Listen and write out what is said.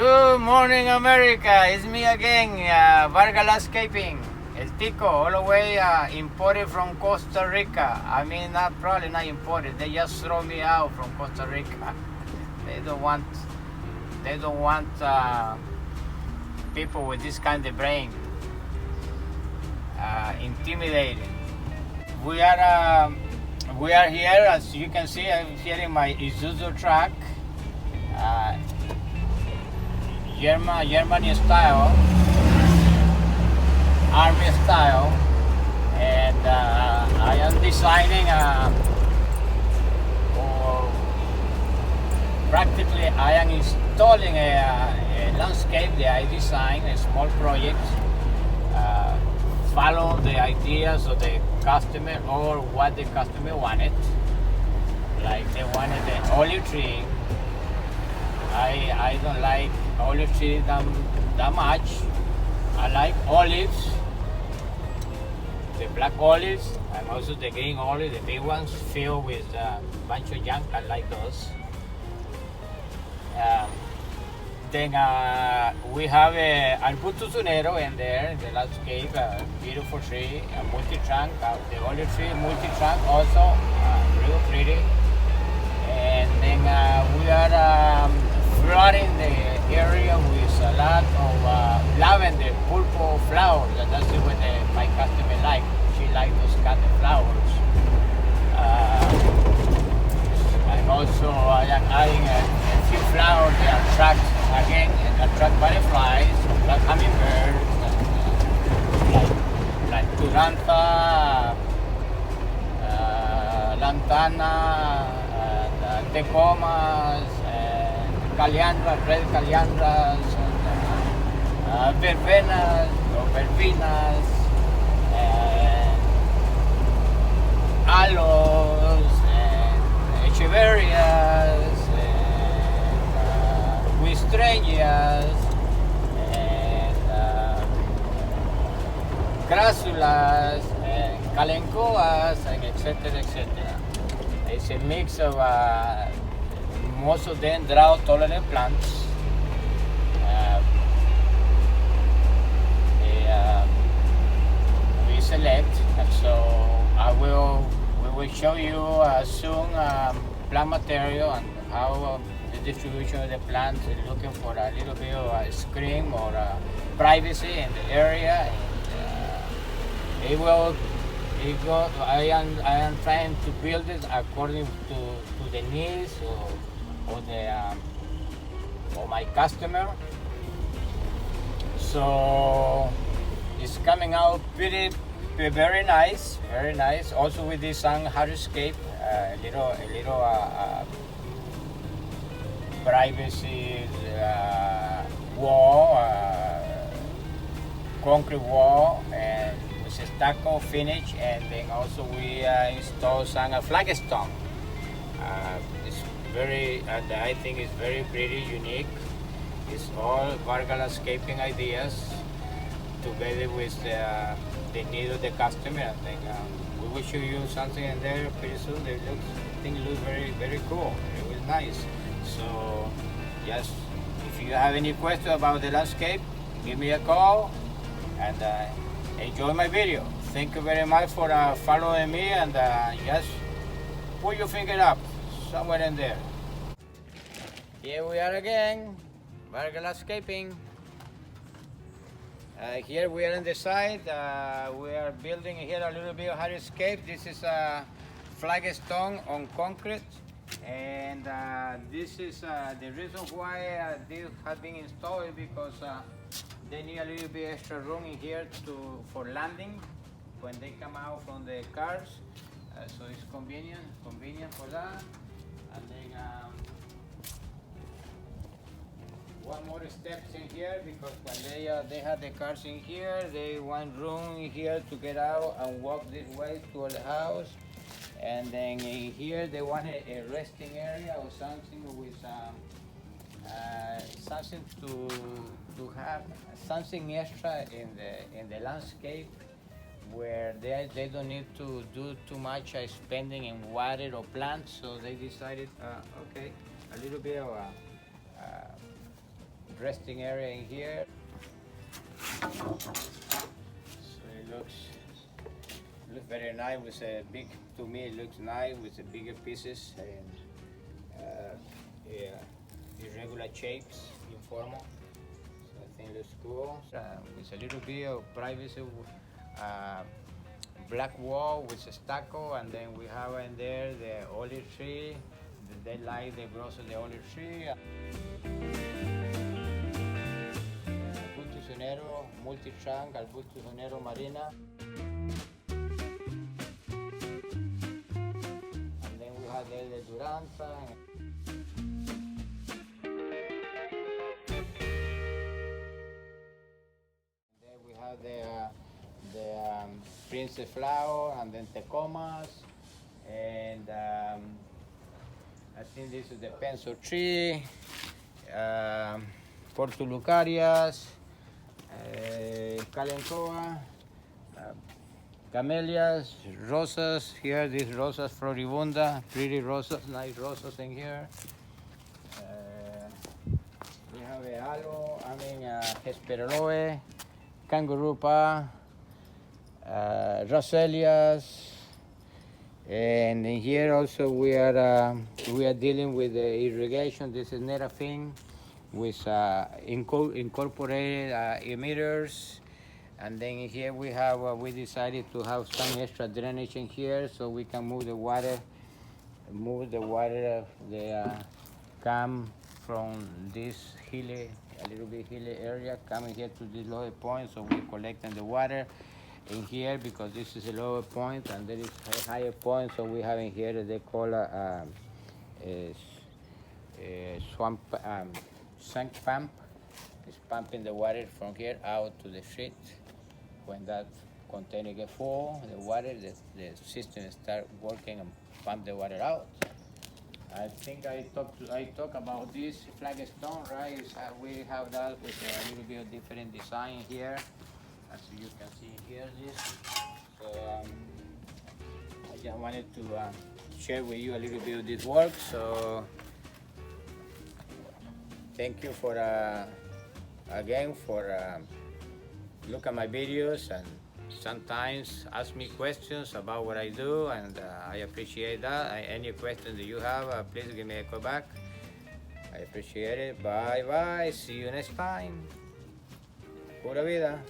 Good morning, America. It's me again, Vargas Landscaping. El Tico, all the way imported from Costa Rica. I mean, probably not imported. They just throw me out from Costa Rica. They don't want people with this kind of brain. Intimidating. We are here, as you can see. I'm here in my Isuzu truck. Germany style, army style, and I am designing, or practically I am installing a landscape that I designed, a small project, follow the ideas of the customer or what the customer wanted. Like they wanted an olive tree. I don't like olive tree that much. I like olives, the black olives, and also the green olives, the big ones filled with a bunch of junk. I like those. Then we have a arbusto tunero in there in the landscape, a beautiful tree, a multi-trunk. The olive tree multi-trunk also, real pretty. And then we are flooding the area with a lot of lavender, purple flowers. And that's what my customer likes. She likes those kind of flowers. And also I am adding a few flowers that attract butterflies, like hummingbirds, like turanta, lantana, tecomas, calendras, red calendras, verbenas or verbenas, aloes, echeverias, wistrenias, crassulas, calencoas, and etc. etc. It's a mix of most of them drought tolerant plants. We select, and so we will show you soon plant material and how the distribution of the plants is looking for a little bit of a screen or privacy in the area. I am trying to build it according to the needs or my customer. So it's coming out very nice, very nice. Also with this hardscape, a little privacy wall, concrete wall, and with a stucco finish, and then also we install some Flagstone. And I think it's very pretty, unique. It's all Vargas Landscaping ideas together with the need of the customer. I think we will show you something in there pretty soon. I think it looks very, very cool. It was nice. So, yes, if you have any questions about the landscape, give me a call and enjoy my video. Thank you very much for following me, and just put your finger up somewhere in there. Here we are again, Vargas Landscaping. Here we are on the side. We are building here a little bit of hardscape. This is Flagstone on concrete, and this is the reason why this has been installed, because they need a little bit extra room in here for landing when they come out from the cars. So it's convenient for that. And then one more steps in here, because when they have the cars in here, they want room in here to get out and walk this way to the house. And then in here they want a resting area or something with something to have something extra in the landscape, where they don't need to do too much spending in water or plants. So they decided, okay, a little bit of resting area in here. So it looks very nice with a big, to me it looks nice with the bigger pieces and yeah, irregular shapes, informal. So I think it looks cool. With a little bit of privacy, black wall with a stucco, and then we have in there the olive tree. They like the growth of the olive tree. Arbustus sonero, multi-trunk, Arbustus sonero marina. And then we have the Duranta. And then we have the princess flower, and then tecomas, and I think this is the pencil tree, portularias, calencoa, camellias, rosas. Here, these rosas floribunda, pretty rosas, nice rosas in here. We have a aloe, hesperaloe, kangaroo paw, roselias. And in here also we are dealing with the irrigation. This is Nerafin with incorporated emitters. And then in here we have we decided to have some extra drainage in here so we can move the water come from this hilly, a little bit hilly area, coming here to the lower point, so we're collecting the water in here because this is a lower point and there is a higher point, so we have in here that they call a swamp sunk pump. It's pumping the water from here out to the street. When that container gets full, the water, the system start working and pump the water out. I think I talk about this Flagstone, right? We have that with a little bit of different design here. As you can see here, this. So I just wanted to share with you a little bit of this work. So thank you for again for look at my videos and sometimes ask me questions about what I do, and I appreciate that. Any questions that you have, please give me a call back. I appreciate it. Bye bye. See you next time. Pura vida.